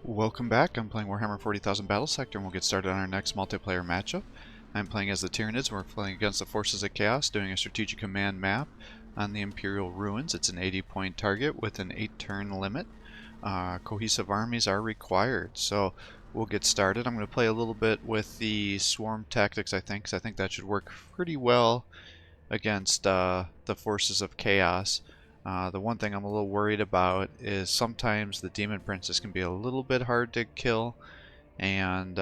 Welcome back. I'm playing Warhammer 40,000 Battlesector, and we'll get started on our next multiplayer matchup. I'm playing as the Tyranids, and we're playing against the Forces of Chaos, doing a strategic command map on the Imperial Ruins. It's an 80-point target with an 8-turn limit. Cohesive armies are required, so we'll get started. I'm going to play a little bit with the swarm tactics, I think, because I think that should work pretty well against the Forces of Chaos. The one thing I'm a little worried about is sometimes the Demon Princess can be a little bit hard to kill, and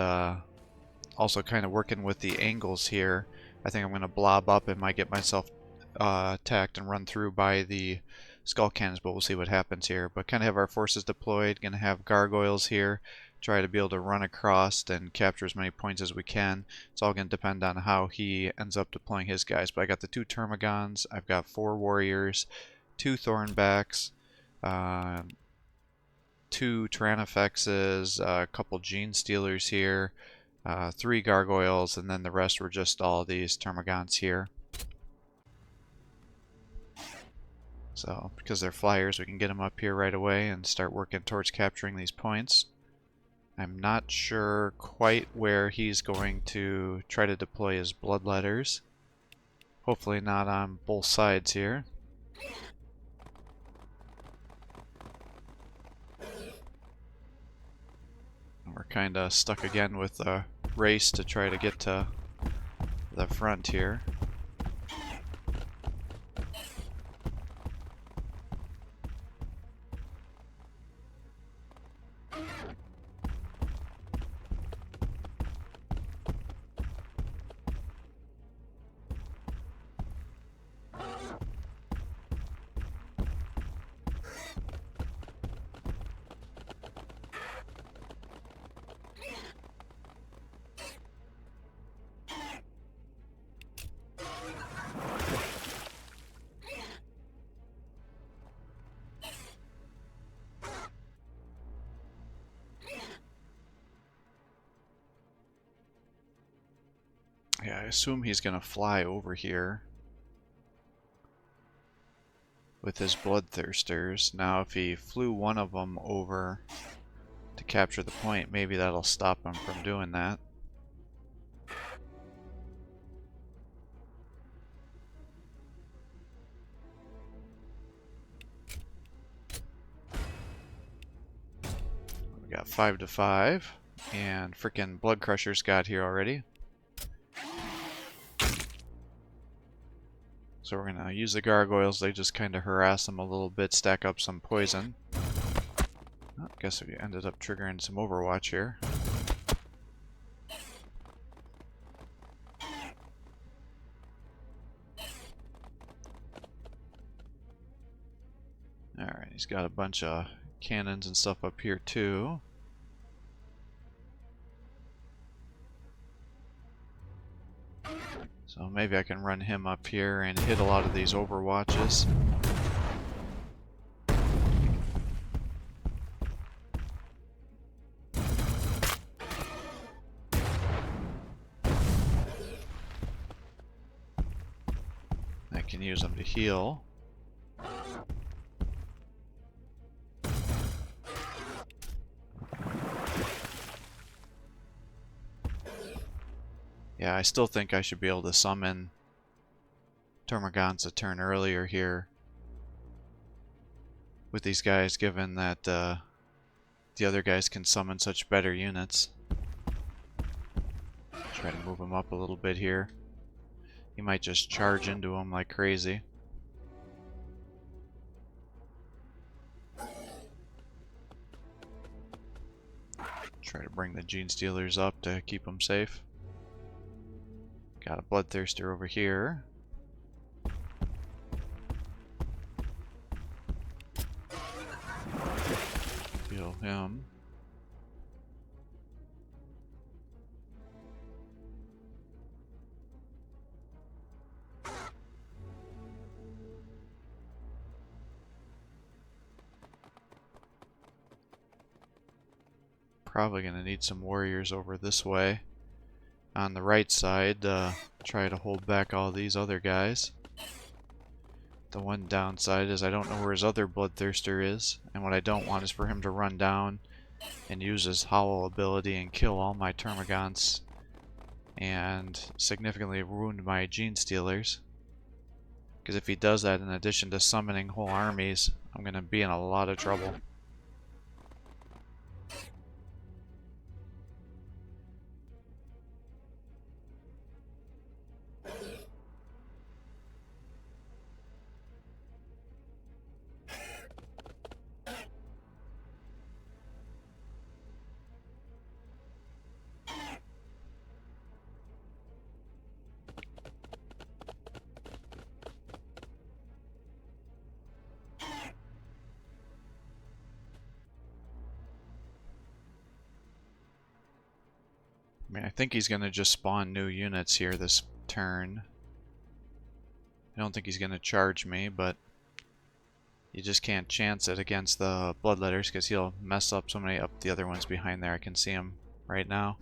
also kind of working with the angles here. I think I'm going to blob up and might get myself attacked and run through by the skull cannons, but we'll see what happens here. But kind of have our forces deployed, going to have gargoyles here, try to be able to run across and capture as many points as we can. It's all going to depend on how he ends up deploying his guys. But I got the 2 Termagants, I've got 4 warriors, 2 Thornbacks, 2 Tyranifexes, a couple Gene Stealers here, 3 Gargoyles, and then the rest were just all these Termagants here. So, because they're flyers, we can get them up here right away and start working towards capturing these points. I'm not sure quite where he's going to try to deploy his bloodletters. Hopefully not on both sides here. We're kind of stuck again with a race to try to get to the front here. Yeah, I assume he's going to fly over here with his bloodthirsters. Now if he flew one of them over to capture the point, maybe that'll stop him from doing that. We got 5 to 5, and frickin' Blood Crushers got here already. So we're going to use the gargoyles. They just kind of harass them a little bit, stack up some poison. Oh, guess we ended up triggering some Overwatch here. Alright, he's got a bunch of cannons and stuff up here too. So maybe I can run him up here and hit a lot of these Overwatches. I can use them to heal. Yeah, I still think I should be able to summon Termagants a turn earlier here with these guys, given that the other guys can summon such better units. Try to move him up a little bit here. He might just charge into him like crazy. Try to bring the Gene Stealers up to keep them safe. Got a Bloodthirster over here. Heal him. Probably going to need some warriors over this way on the right side, try to hold back all these other guys. The one downside is I don't know where his other Bloodthirster is, and what I don't want is for him to run down and use his Howl ability and kill all my Termagants and significantly wound my Gene Stealers. Because if he does that in addition to summoning whole armies, I'm going to be in a lot of trouble. I mean, I think he's going to just spawn new units here this turn. I don't think he's going to charge me, but you just can't chance it against the Bloodletters because he'll mess up so many up the other ones behind there. I can see him right now.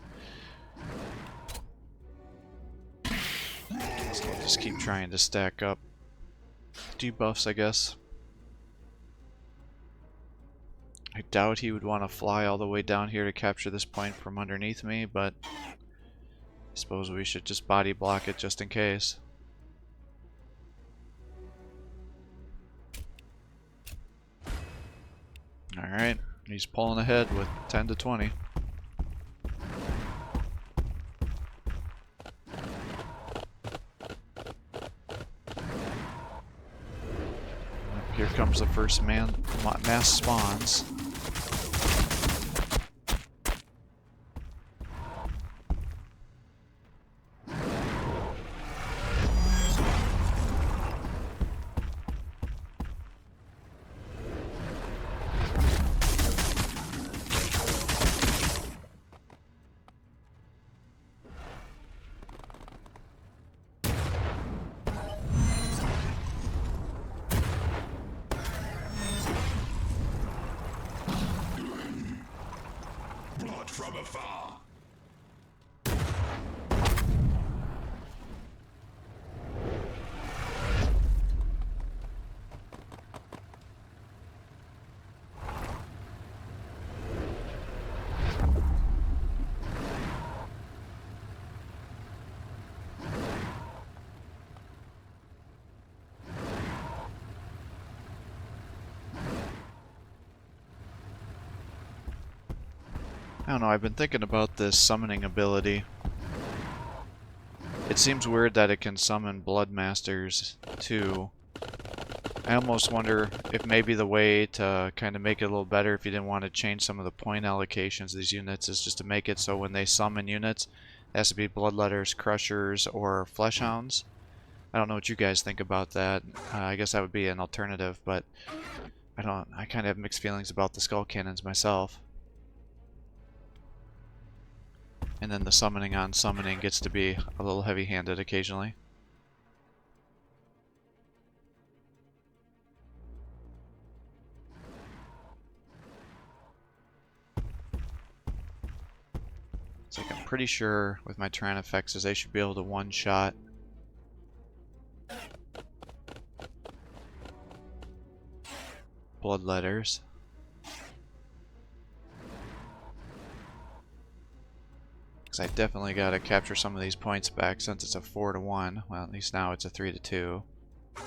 So I'll just keep trying to stack up debuffs, I guess. I doubt he would want to fly all the way down here to capture this point from underneath me, but I suppose we should just body block it just in case. Alright, he's pulling ahead with 10 to 20. Here comes the first mass spawns. From afar. I don't know, I've been thinking about this summoning ability. It seems weird that it can summon Bloodmasters too. I almost wonder if maybe the way to kind of make it a little better if you didn't want to change some of the point allocations of these units is just to make it so when they summon units, it has to be Bloodletters, Crushers, or Fleshhounds. I don't know what you guys think about that. I guess that would be an alternative, but I kind of have mixed feelings about the Skull Cannons myself. And then the summoning on summoning gets to be a little heavy-handed occasionally. It's like I'm pretty sure with my Tyranid they should be able to one-shot Bloodletters. Because I definitely got to capture some of these points back since it's a 4 to 1. Well, at least now it's a 3 to 2. If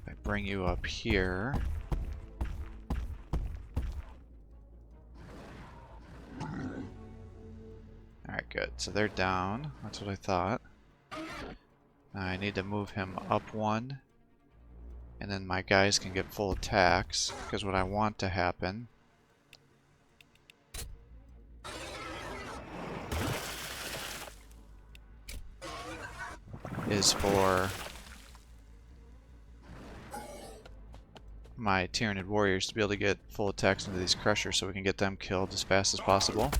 I bring you up here. Alright, good. So they're down. That's what I thought. Now I need to move him up 1. And then my guys can get full attacks, because what I want to happen is for my Tyranid warriors to be able to get full attacks into these Crushers so we can get them killed as fast as possible.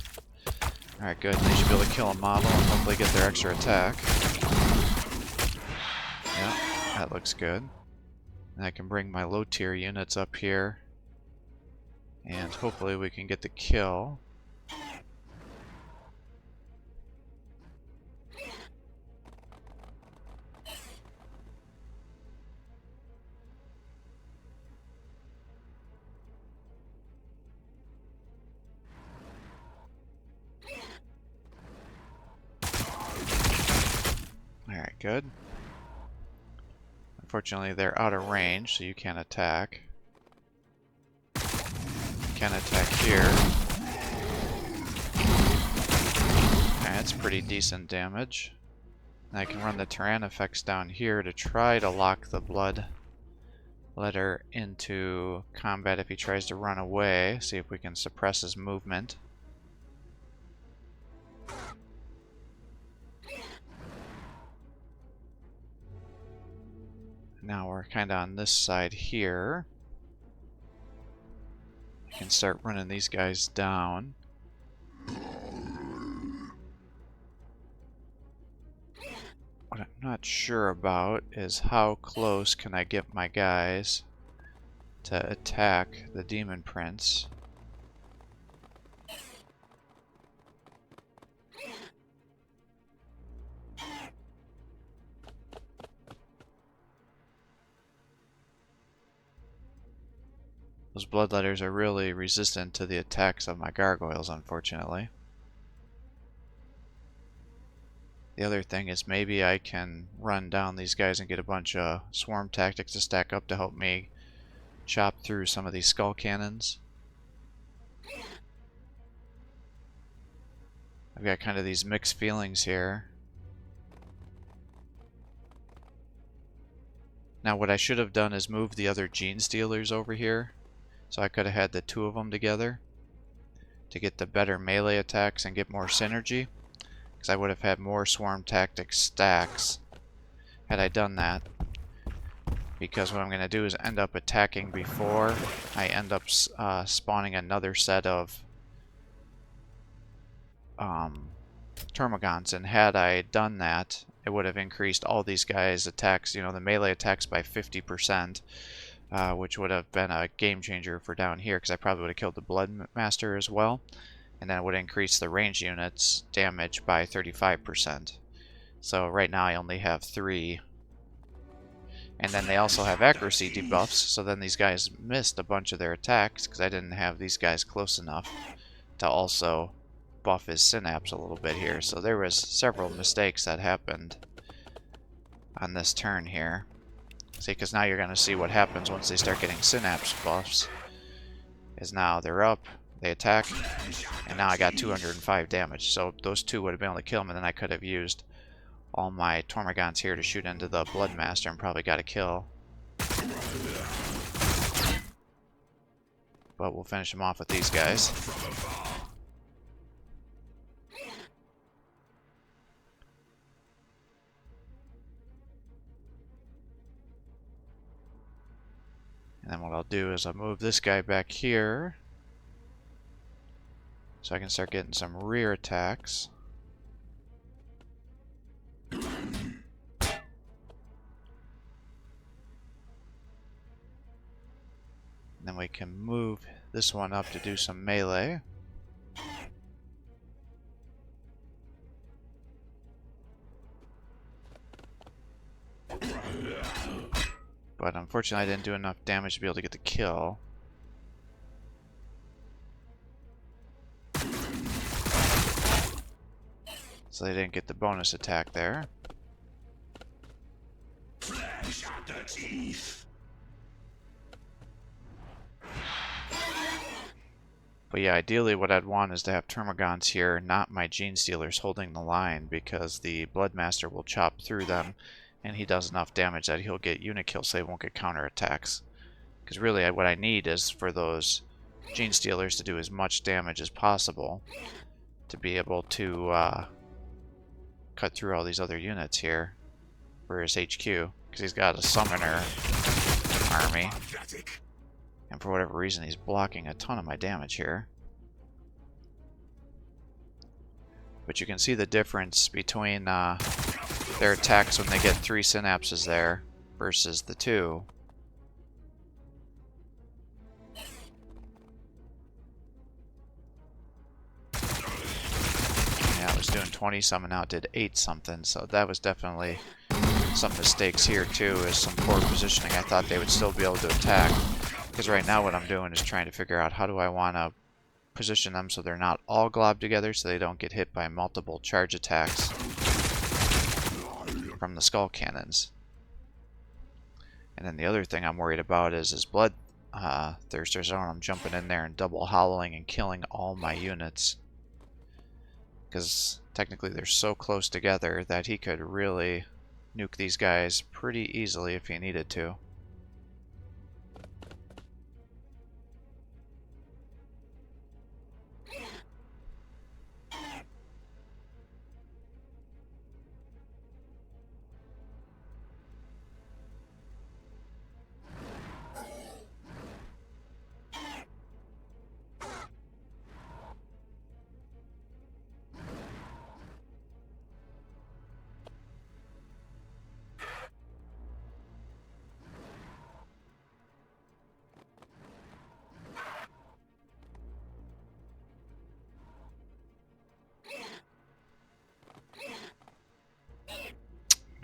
Alright, good. They should be able to kill a model and hopefully get their extra attack. Yeah, that looks good. And I can bring my low tier units up here. And hopefully we can get the kill. Good. Unfortunately, they're out of range, so you can't attack. You can attack here. That's pretty decent damage. And I can run the Tyranid effects down here to try to lock the blood letter into combat if he tries to run away. See if we can suppress his movement. Now we're kind of on this side here. I can start running these guys down. What I'm not sure about is how close can I get my guys to attack the Demon Prince. Those bloodletters are really resistant to the attacks of my gargoyles, unfortunately. The other thing is maybe I can run down these guys and get a bunch of swarm tactics to stack up to help me chop through some of these skull cannons. I've got kind of these mixed feelings here. Now what I should have done is move the other Gene Stealers over here. So I could have had the two of them together to get the better melee attacks and get more synergy. Because I would have had more swarm tactics stacks had I done that. Because what I'm going to do is end up attacking before I end up spawning another set of Termagants. And had I done that, it would have increased all these guys' attacks, the melee attacks by 50%. Which would have been a game changer for down here, because I probably would have killed the Blood Master as well. And then it would increase the range units' damage by 35%. So right now I only have 3. And then they also have accuracy debuffs, so then these guys missed a bunch of their attacks, because I didn't have these guys close enough to also buff his synapse a little bit here. So there was several mistakes that happened on this turn here. See, because now you're going to see what happens once they start getting synapse buffs. Is now they're up, they attack, and now I got 205 damage. So those two would have been able to kill him, and then I could have used all my Tormagants here to shoot into the Blood Master and probably got a kill. But we'll finish him off with these guys. And then what I'll do is I'll move this guy back here so I can start getting some rear attacks. And then we can move this one up to do some melee. But unfortunately I didn't do enough damage to be able to get the kill. So they didn't get the bonus attack there. Flesh at the teeth. But yeah, ideally what I'd want is to have Termagants here, not my Gene Stealers holding the line, because the Blood Master will chop through them, and he does enough damage that he'll get unit kills so they won't get counterattacks. Because really what I need is for those Gene Stealers to do as much damage as possible to be able to cut through all these other units here for his HQ. Because he's got a Summoner army. And for whatever reason, he's blocking a ton of my damage here. But you can see the difference between their attacks when they get 3 synapses there versus the 2. Yeah, I was doing 20 some and now it did 8 something, so that was definitely some mistakes here too, is some poor positioning. I thought they would still be able to attack. Because right now what I'm doing is trying to figure out how do I want to position them so they're not all globbed together so they don't get hit by multiple charge attacks. from the skull cannons. And then the other thing I'm worried about is his blood thirsters. I don't want him jumping in there and double hollowing and killing all my units. Because technically they're so close together that he could really nuke these guys pretty easily if he needed to.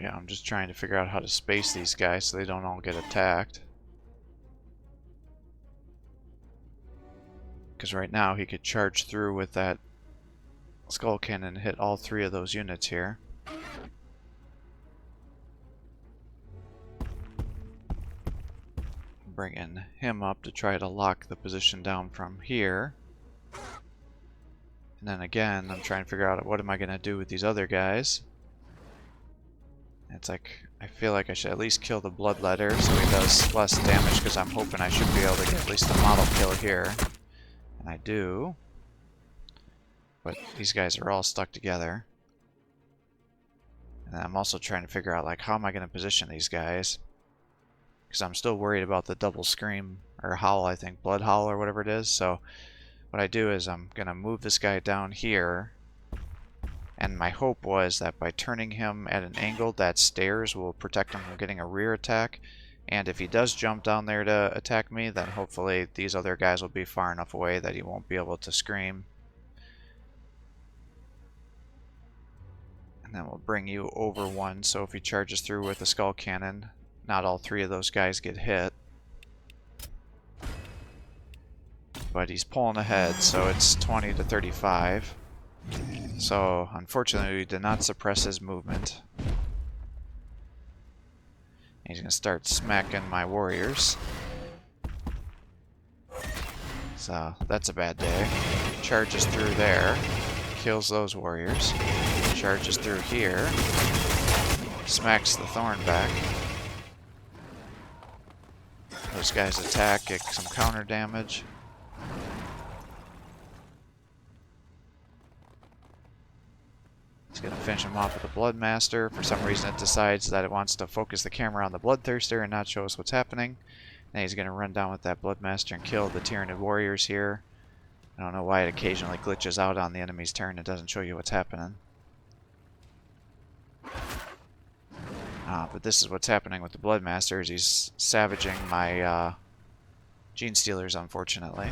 Yeah, I'm just trying to figure out how to space these guys so they don't all get attacked. Because right now he could charge through with that skull cannon and hit all 3 of those units here. Bringing him up to try to lock the position down from here. And then again, I'm trying to figure out what am I going to do with these other guys. It's like, I feel like I should at least kill the bloodletter so he does less damage, because I'm hoping I should be able to get at least a model kill here. And I do. But these guys are all stuck together. And I'm also trying to figure out, like, how am I going to position these guys? Because I'm still worried about the double scream, or howl, I think, blood howl or whatever it is. So what I do is I'm going to move this guy down here. And my hope was that by turning him at an angle, that stairs will protect him from getting a rear attack. And if he does jump down there to attack me, then hopefully these other guys will be far enough away that he won't be able to scream. And then we'll bring you over 1, so if he charges through with the skull cannon, not all 3 of those guys get hit. But he's pulling ahead, so it's 20 to 35. So, unfortunately, we did not suppress his movement. He's going to start smacking my warriors. So, that's a bad day. Charges through there. Kills those warriors. Charges through here. Smacks the thorn back. Those guys attack, get some counter damage. He's going to finish him off with a Bloodmaster. For some reason it decides that it wants to focus the camera on the Bloodthirster and not show us what's happening. And he's going to run down with that Bloodmaster and kill the Tyranid warriors here. I don't know why it occasionally glitches out on the enemy's turn. It doesn't show you what's happening. But this is what's happening with the Bloodmaster, is he's savaging my Gene Stealers, unfortunately.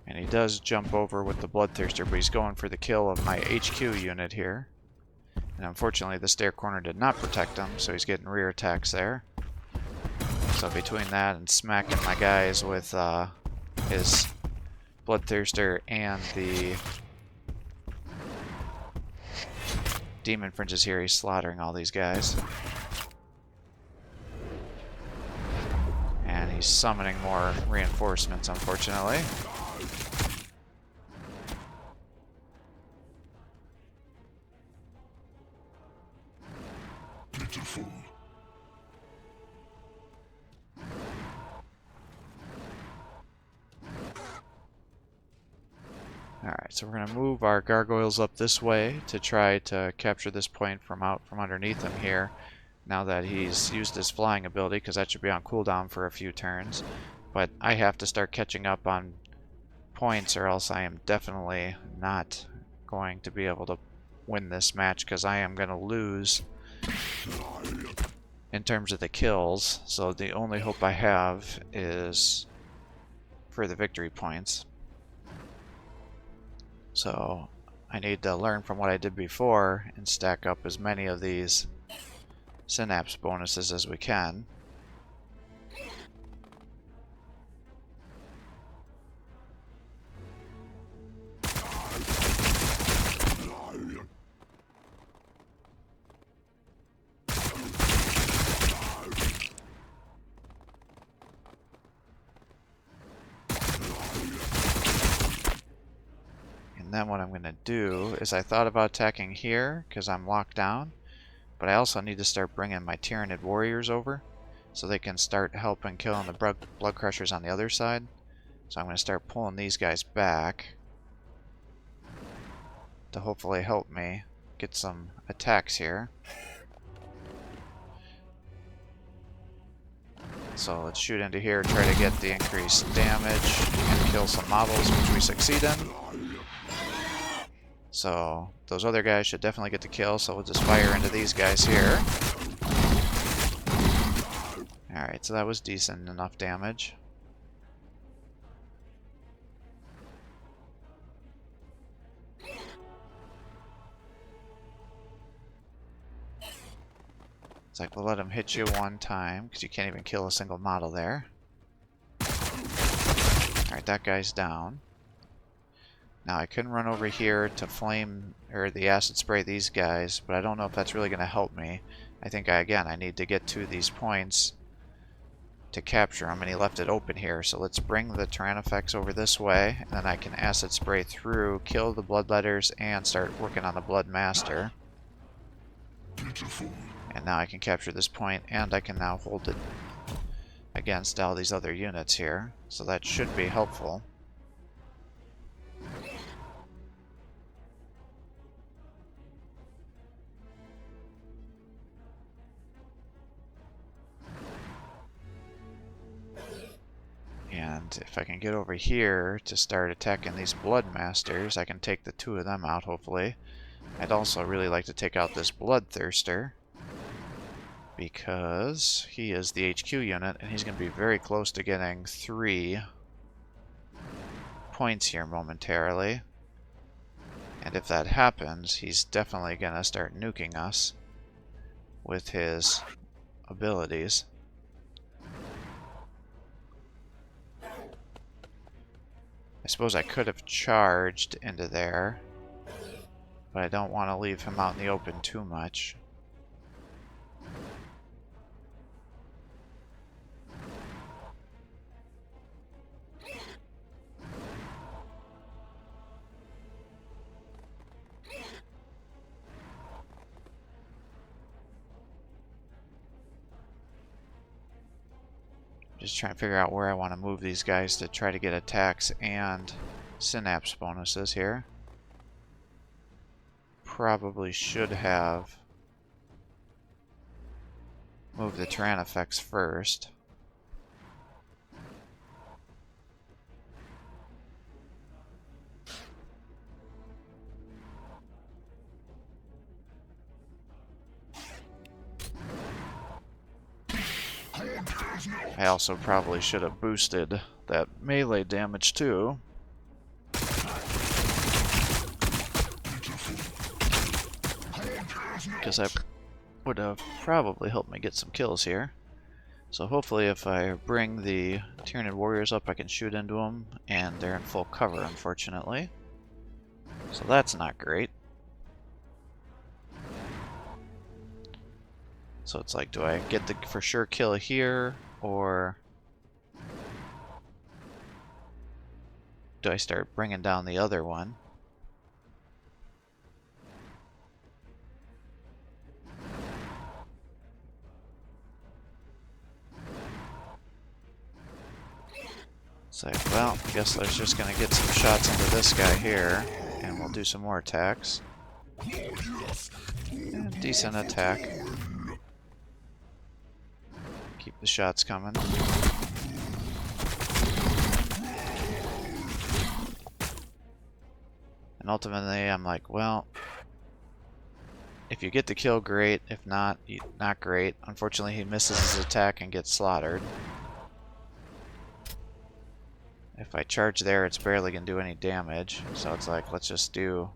And he does jump over with the Bloodthirster, but he's going for the kill of my HQ unit here. And unfortunately the stair corner did not protect him, so he's getting rear attacks there. So between that and smacking my guys with his Bloodthirster and the Demon Fringes here, he's slaughtering all these guys. And he's summoning more reinforcements, unfortunately. Pitiful. Alright, so we're going to move our gargoyles up this way to try to capture this point from out from underneath him here. Now that he's used his flying ability, because that should be on cooldown for a few turns. But I have to start catching up on points, or else I am definitely not going to be able to win this match, because I am going to lose in terms of the kills. So the only hope I have is for the victory points. So I need to learn from what I did before and stack up as many of these synapse bonuses as we can. then what I'm going to do is I thought about attacking here because I'm locked down, but I also need to start bringing my Tyranid warriors over so they can start helping killing the blood crushers on the other side. So I'm going to start pulling these guys back to hopefully help me get some attacks here. So let's shoot into here, try to get the increased damage and kill some models, which we succeed in. So those other guys should definitely get the kill, so we'll just fire into these guys here. Alright, so that was decent enough damage. It's like we'll let him hit you one time, because you can't even kill a single model there. Alright, that guy's down. Now I can run over here to flame, or the acid spray these guys, but I don't know if that's really going to help me. I think, again, I need to get to these points to capture them, and he left it open here. So let's bring the Tyranofex over this way, and then I can acid spray through, kill the bloodletters, and start working on the Blood Master. And now I can capture this point, and I can now hold it against all these other units here. So that should be helpful. And if I can get over here to start attacking these Blood Masters, I can take the two of them out, hopefully. I'd also really like to take out this Bloodthirster, because he is the HQ unit, and he's going to be very close to getting 3 points here momentarily. And if that happens, he's definitely going to start nuking us with his abilities. I suppose I could have charged into there, but I don't want to leave him out in the open too much. Just trying to figure out where I want to move these guys to try to get attacks and synapse bonuses here. Probably should have moved the Tyranofex first. I also probably should have boosted that melee damage too. Because that would have probably helped me get some kills here. So hopefully if I bring the Tyranid warriors up, I can shoot into them, and they're in full cover, unfortunately. So that's not great. So it's like, do I get the for sure kill here, or do I start bringing down the other one? It's like, well, I guess I was just going to get some shots into this guy here, and we'll do some more attacks. And decent attack. Keep the shots coming. And ultimately, I'm like, well, if you get the kill, great. If not, not great. Unfortunately, he misses his attack and gets slaughtered. If I charge there, it's barely going to do any damage. So it's like, let's just do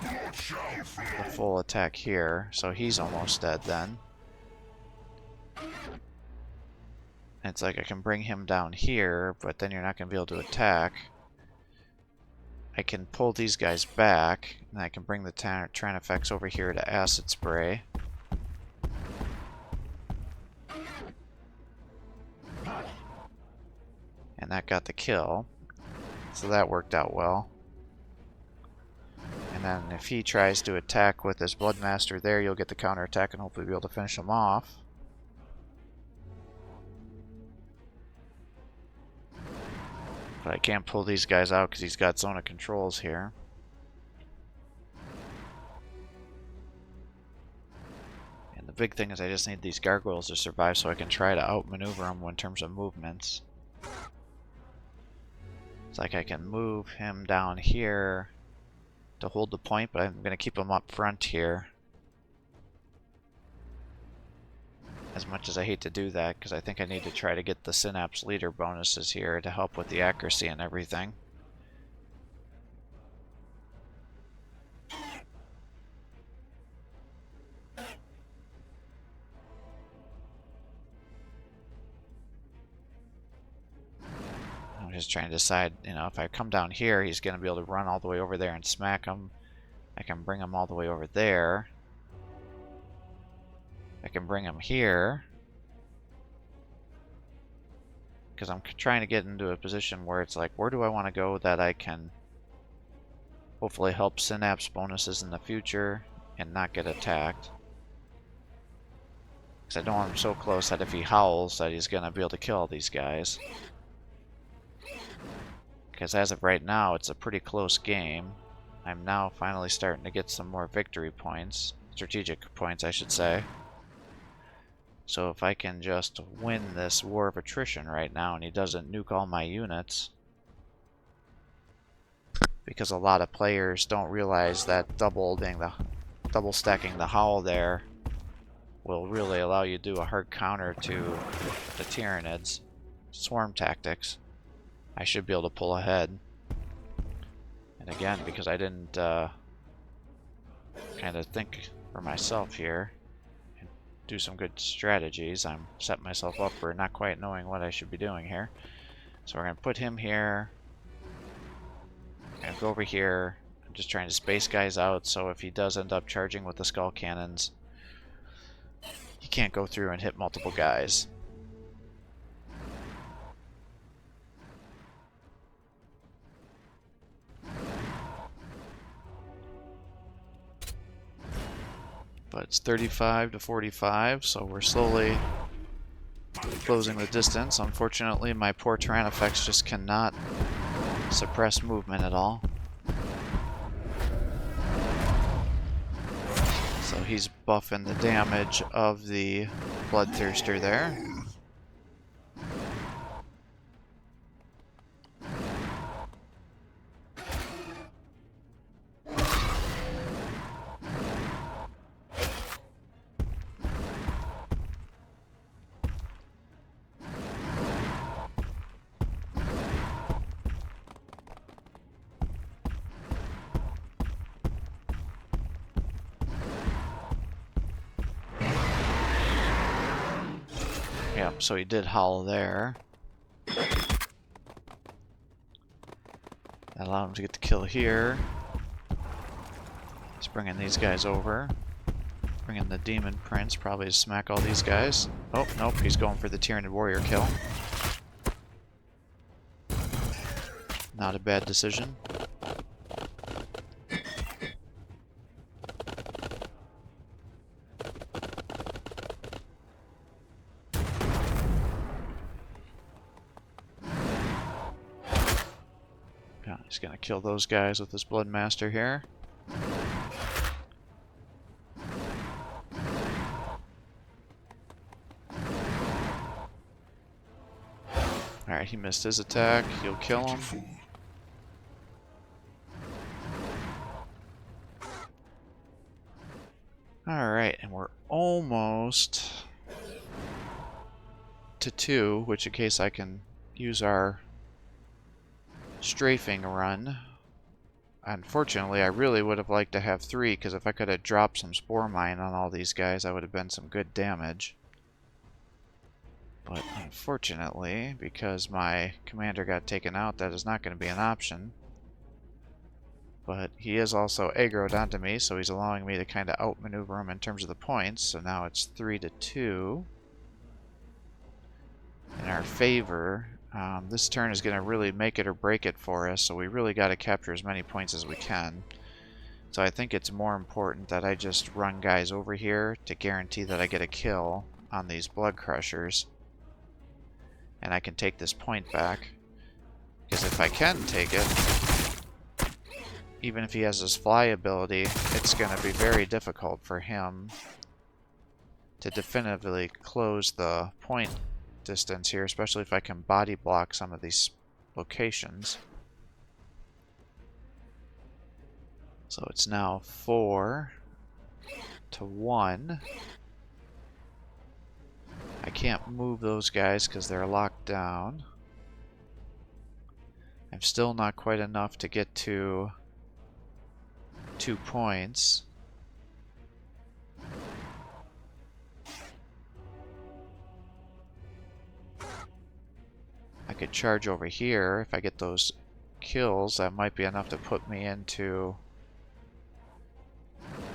the full attack here. So he's almost dead then. And it's like I can bring him down here, but then you're not going to be able to attack. I can pull these guys back, and I can bring the Tyranofex over here to acid spray. And that got the kill. So that worked out well. And then if he tries to attack with his Bloodmaster there, you'll get the counterattack and hopefully be able to finish him off. But I can't pull these guys out because he's got zone of controls here. And the big thing is I just need these gargoyles to survive so I can try to outmaneuver them in terms of movements. It's like I can move him down here to hold the point, but I'm going to keep him up front here. As much as I hate to do that, because I think I need to try to get the Synapse leader bonuses here to help with the accuracy and everything. I'm just trying to decide, you know, if I come down here, he's going to be able to run all the way over there and smack him. I can bring him all the way over there. I can bring him here. Because I'm trying to get into a position where it's like, where do I want to go that I can hopefully help Synapse bonuses in the future and not get attacked. Because I don't want him so close that if he howls that he's going to be able to kill all these guys. Because as of right now, it's a pretty close game. I'm now finally starting to get some more victory points. Strategic points, I should say. So if I can just win this war of attrition right now and he doesn't nuke all my units, because a lot of players don't realize that double stacking the howl there will really allow you to do a hard counter to the Tyranids. Swarm tactics. I should be able to pull ahead. And again, because I didn't kind of think for myself here and do some good strategies, I'm setting myself up for not quite knowing what I should be doing here. So we're going to put him here. And go over here. I'm just trying to space guys out, so if he does end up charging with the skull cannons, he can't go through and hit multiple guys. But it's 35 to 45, so we're slowly closing the distance. Unfortunately, my poor Tyranifex just cannot suppress movement at all. So he's buffing the damage of the Bloodthirster there. Yep, so he did howl there. That allowed him to get the kill here. He's bringing these guys over. Bringing the Demon Prince, probably to smack all these guys. Oh, nope, he's going for the Tyranid Warrior kill. Not a bad decision. He's gonna kill those guys with his Bloodmaster here. Alright, he missed his attack. He'll kill him. Alright, and we're almost to 2, which in case I can use our strafing run. Unfortunately, I really would have liked to have 3, because if I could have dropped some Spore Mine on all these guys, that would have been some good damage. But unfortunately, because my commander got taken out, that is not going to be an option. But he is also aggroed onto me, so he's allowing me to kind of outmaneuver him in terms of the points. So now it's 3 to 2 in our favor. This turn is going to really make it or break it for us, so we really got to capture as many points as we can. So I think it's more important that I just run guys over here to guarantee that I get a kill on these blood crushers. And I can take this point back. Because if I can take it, even if he has his fly ability, it's going to be very difficult for him to definitively close the point distance here, especially if I can body block some of these locations. So it's now 4 to 1. I can't move those guys because they're locked down. I'm still not quite enough to get to 2 points. I could charge over here. If I get those kills, that might be enough to put me into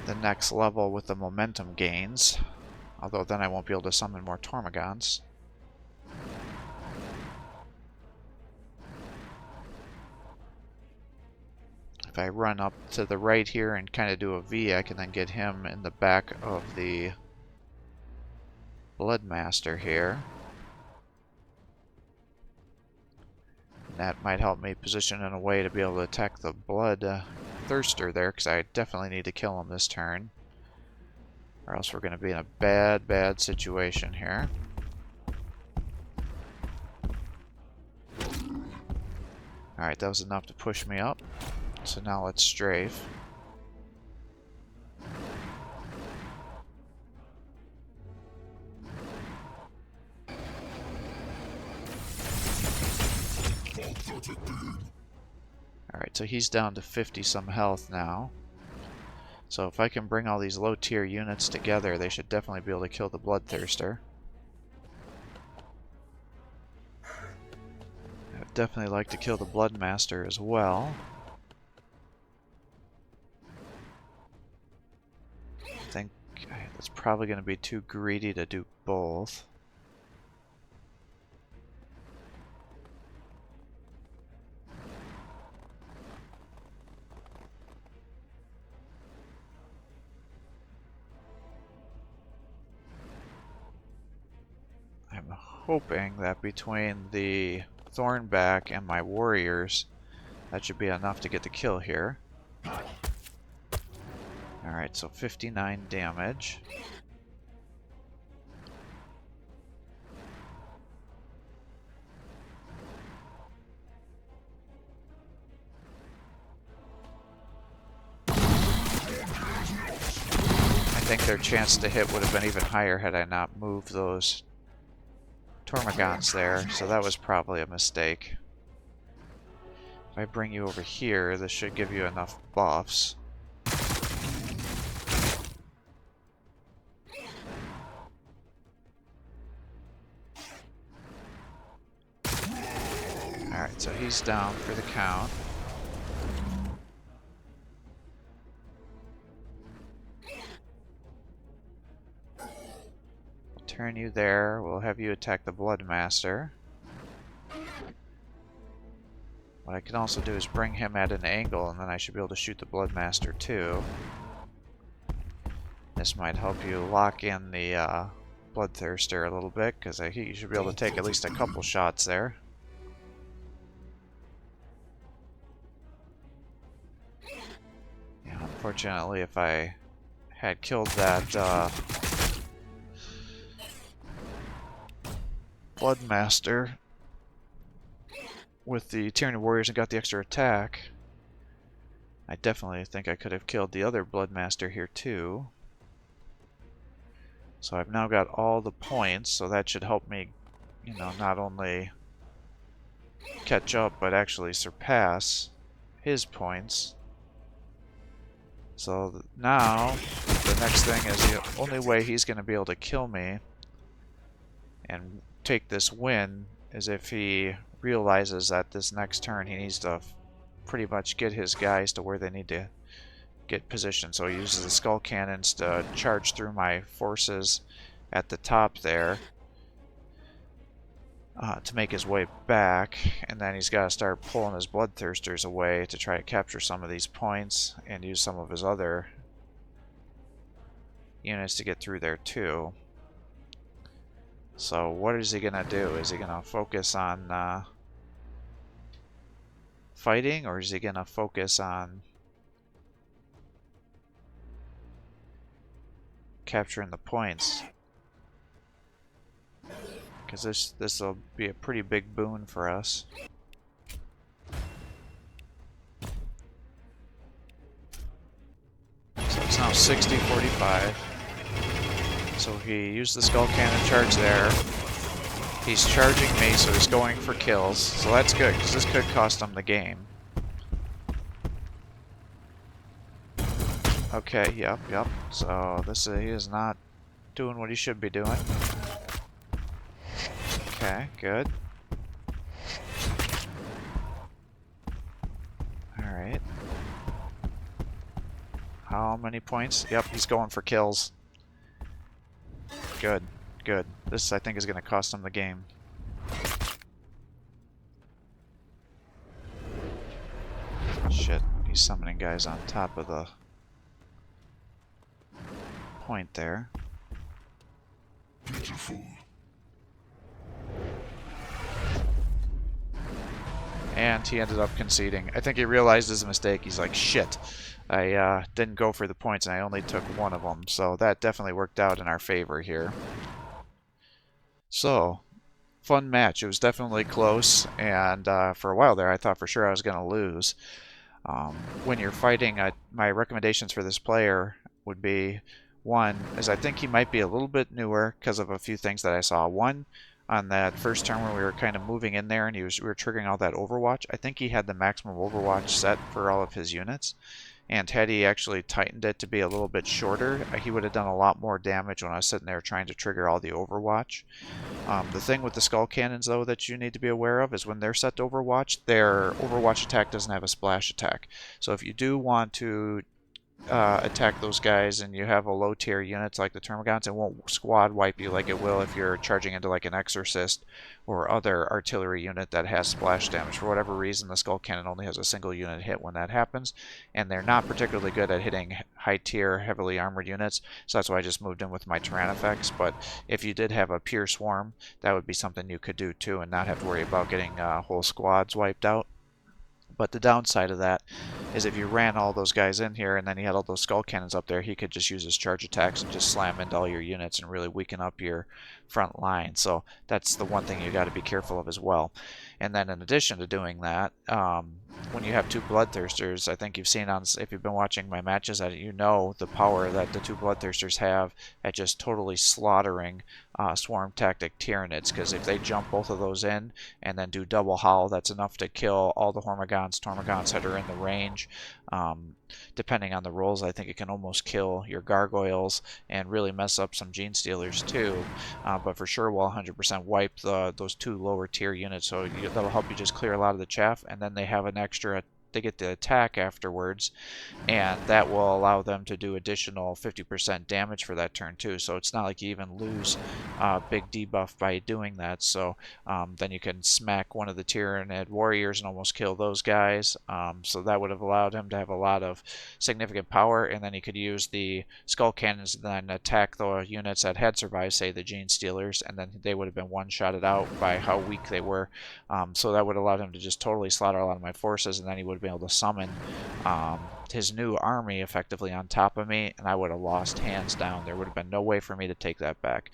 the next level with the momentum gains. Although then I won't be able to summon more Tormagons. If I run up to the right here and kind of do a V, I can then get him in the back of the Bloodmaster here. And that might help me position in a way to be able to attack the Blood Thirster there, because I definitely need to kill him this turn. Or else we're going to be in a bad, bad situation here. Alright, that was enough to push me up. So now let's strafe. Alright, so he's down to 50 some health now. So if I can bring all these low tier units together, they should definitely be able to kill the Bloodthirster. I'd definitely like to kill the Bloodmaster as well. I think that's probably going to be too greedy to do both. I'm hoping that between the Thornback and my warriors, that should be enough to get the kill here. Alright, so 59 damage. I think their chance to hit would have been even higher had I not moved those Tormagons there, so that was probably a mistake. If I bring you over here, this should give you enough buffs. Alright, so he's down for the count. We'll turn you there. We'll have you attack the Bloodmaster. What I can also do is bring him at an angle, and then I should be able to shoot the Bloodmaster too. This might help you lock in the Bloodthirster a little bit, because he should be able to take at least a couple shots there. Yeah, unfortunately, if I had killed that Bloodmaster with the Tyranid warriors and got the extra attack, I definitely think I could have killed the other Bloodmaster here too. So I've now got all the points, so that should help me, you know, not only catch up, but actually surpass his points. So now, the next thing is the only way he's going to be able to kill me and take this win is if he realizes that this next turn he needs to pretty much get his guys to where they need to get positioned. So he uses the skull cannons to charge through my forces at the top there. to make his way back, and then he's got to start pulling his bloodthirsters away to try to capture some of these points and use some of his other units to get through there too. So what is he gonna do? Is he gonna focus on fighting, or is he gonna focus on capturing the points? Because this will be a pretty big boon for us. So it's now 60-45. So he used the Skull Cannon charge there. He's charging me, so he's going for kills. So that's good, because this could cost him the game. Okay, yep. So he is not doing what he should be doing. Okay, good. Alright. How many points? Yep, he's going for kills. Good. This, I think, is going to cost him the game. Shit, he's summoning guys on top of the point there. Beautiful. And he ended up conceding. I think he realized his mistake. He's like, shit, I didn't go for the points and I only took one of them. So that definitely worked out in our favor here. So, fun match. It was definitely close, and for a while there I thought for sure I was going to lose. When you're fighting, my recommendations for this player would be, one, is I think he might be a little bit newer because of a few things that I saw. One, on that first turn when we were kind of moving in there and we were triggering all that Overwatch, I think he had the maximum Overwatch set for all of his units. And had he actually tightened it to be a little bit shorter, he would have done a lot more damage when I was sitting there trying to trigger all the Overwatch. The thing with the Skull Cannons, though, that you need to be aware of is when they're set to Overwatch, their Overwatch attack doesn't have a splash attack. So if you do want to attack those guys and you have a low tier units like the Termagants, it won't squad wipe you like it will if you're charging into like an Exorcist or other artillery unit that has splash damage. For whatever reason, the Skull Cannon only has a single unit hit when that happens, and they're not particularly good at hitting high tier heavily armored units, so that's why I just moved in with my Tyrannifex. But if you did have a pure swarm, that would be something you could do too and not have to worry about getting whole squads wiped out. But the downside of that is if you ran all those guys in here and then he had all those Skull Cannons up there, he could just use his charge attacks and just slam into all your units and really weaken up your front line. So that's the one thing you got to be careful of as well. And then in addition to doing that, when you have two Bloodthirsters, I think you've seen on, if you've been watching my matches, that you know the power that the two Bloodthirsters have at just totally slaughtering Swarm Tactic Tyranids, because if they jump both of those in and then do double howl, that's enough to kill all the Hormagaunts, Tormagaunts that are in the range. Depending on the rolls, I think it can almost kill your Gargoyles and really mess up some Gene Stealers too. But for sure will 100% wipe those two lower tier units, so that'll help you just clear a lot of the chaff, and then they have an extra, they get the attack afterwards, and that will allow them to do additional 50% damage for that turn too. So it's not like you even lose big debuff by doing that. So then you can smack one of the Tyranid warriors and almost kill those guys. So that would have allowed him to have a lot of significant power, and then he could use the Skull Cannons and then attack the units that had survived, say the Gene Stealers, and then they would have been one-shotted out by how weak they were. So that would have allowed him to just totally slaughter a lot of my forces, and then he would have been able to summon his new army effectively on top of me, and I would have lost hands down. There would have been no way for me to take that back.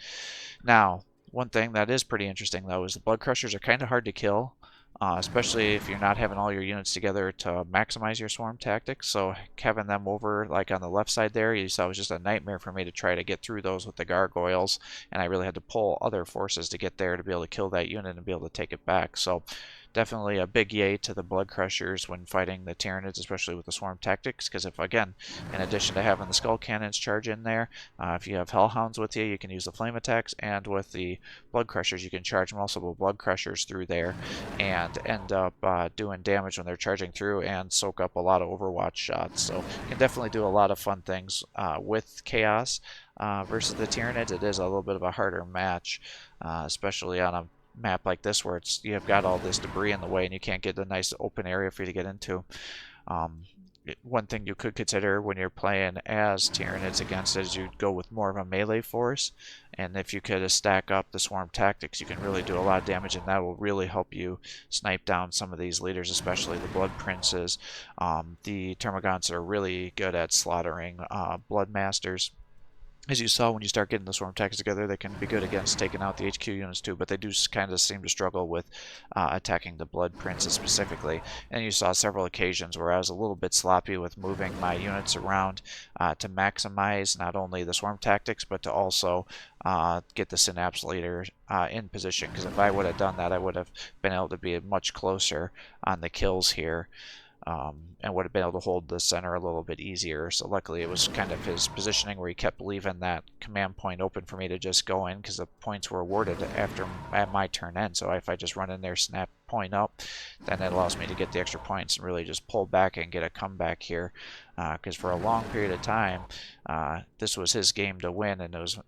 Now, one thing that is pretty interesting though is the Blood Crushers are kind of hard to kill, especially if you're not having all your units together to maximize your swarm tactics. So having them over like on the left side there, you saw, it was just a nightmare for me to try to get through those with the Gargoyles, and I really had to pull other forces to get there to be able to kill that unit and be able to take it back. So definitely a big yay to the Blood Crushers when fighting the Tyranids, especially with the swarm tactics, because if, again, in addition to having the Skull Cannons charge in there, if you have Hellhounds with you, you can use the flame attacks, and with the Blood Crushers, you can charge multiple Blood Crushers through there and end up doing damage when they're charging through and soak up a lot of Overwatch shots. So you can definitely do a lot of fun things with Chaos versus the Tyranids. It is a little bit of a harder match, especially on a map like this where you've got all this debris in the way and you can't get a nice open area for you to get into. One thing you could consider when you're playing as Tyranids against it is you'd go with more of a melee force, and if you could stack up the swarm tactics, you can really do a lot of damage, and that will really help you snipe down some of these leaders, especially the Blood Princes. The Termagants are really good at slaughtering Blood Masters. As you saw, when you start getting the swarm tactics together, they can be good against taking out the HQ units too, but they do kind of seem to struggle with attacking the Blood Princes specifically. And you saw several occasions where I was a little bit sloppy with moving my units around to maximize not only the swarm tactics, but to also get the Synapse leader in position. Because if I would have done that, I would have been able to be much closer on the kills here. And would have been able to hold the center a little bit easier. So luckily it was kind of his positioning where he kept leaving that command point open for me to just go in, because the points were awarded at my turn end. So if I just run in there, snap point up, then it allows me to get the extra points and really just pull back and get a comeback here. Because for a long period of time, this was his game to win, and it was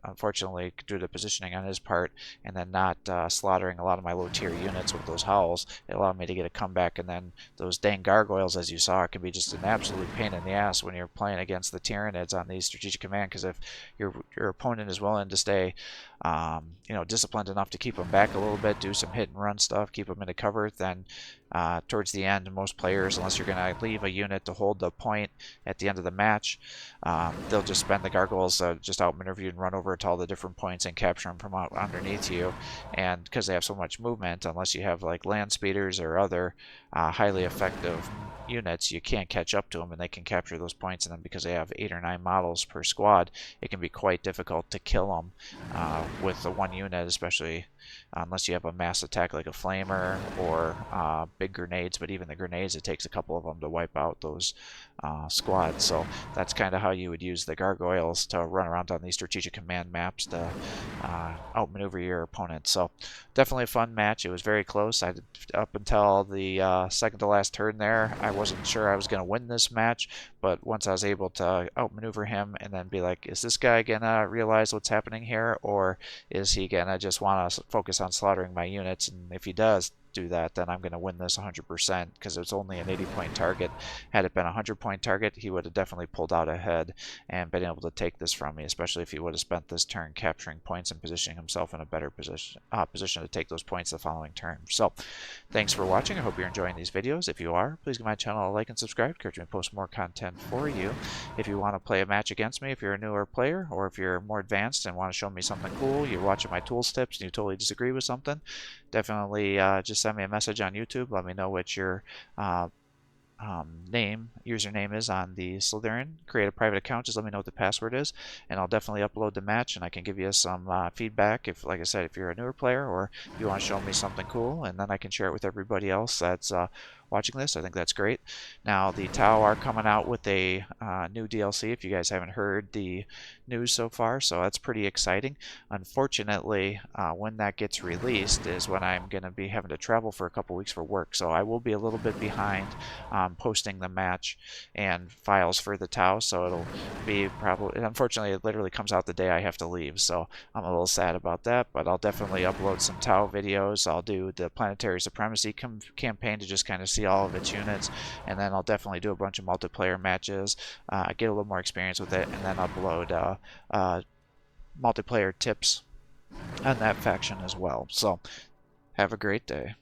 unfortunately due to positioning on his part and then not slaughtering a lot of my low tier units with those howls, it allowed me to get a comeback. And then those dang gargoyles, as you saw, can be just an absolute pain in the ass when you're playing against the Tyranids on these strategic command, because if your opponent is willing to stay disciplined enough to keep them back a little bit, do some hit and run stuff, keep them into cover, then towards the end, most players, unless you're going to leave a unit to hold the point at the end of the match, they'll just spend the gargoyles just outmaneuver you and run over to all the different points and capture them from underneath you. And because they have so much movement, unless you have like land speeders or other highly effective units, you can't catch up to them, and they can capture those points. And then because they have 8 or 9 models per squad, it can be quite difficult to kill them with the one unit, especially unless you have a mass attack like a flamer or big grenades. But even the grenades, it takes a couple of them to wipe out those squads. So that's kind of how you would use the gargoyles to run around on these strategic command maps to outmaneuver your opponent. So definitely a fun match. It was very close. Up until the second to last turn there, I wasn't sure I was going to win this match, but once I was able to outmaneuver him and then be like, is this guy gonna realize what's happening here, or is he gonna just want to focus on slaughtering my units? And if he does do that, then I'm going to win this 100%, because it's only an 80-point target. Had it been a 100-point target, he would have definitely pulled out ahead and been able to take this from me, especially if he would have spent this turn capturing points and positioning himself in a better position to take those points the following turn. So thanks for watching. I hope you're enjoying these videos. If you are, please give my channel a like and subscribe. Encourage me to post more content for you. If you want to play a match against me, if you're a newer player, or if you're more advanced and want to show me something cool, you're watching my tools tips and you totally disagree with something, definitely just send me a message on YouTube. Let me know what your username is on the Slytherin. Create a private account. Just let me know what the password is, and I'll definitely upload the match, and I can give you some feedback if, like I said, if you're a newer player or if you want to show me something cool, and then I can share it with everybody else that's watching this. I think that's great. Now, the Tau are coming out with a new DLC, if you guys haven't heard the news so far, so that's pretty exciting. Unfortunately, when that gets released is when I'm going to be having to travel for a couple weeks for work, so I will be a little bit behind posting the match and files for the Tau, so it'll be probably, unfortunately, it literally comes out the day I have to leave, so I'm a little sad about that, but I'll definitely upload some Tau videos. I'll do the Planetary Supremacy campaign to just kind of see all of its units, and then I'll definitely do a bunch of multiplayer matches, get a little more experience with it, and then upload multiplayer tips on that faction as well. So have a great day.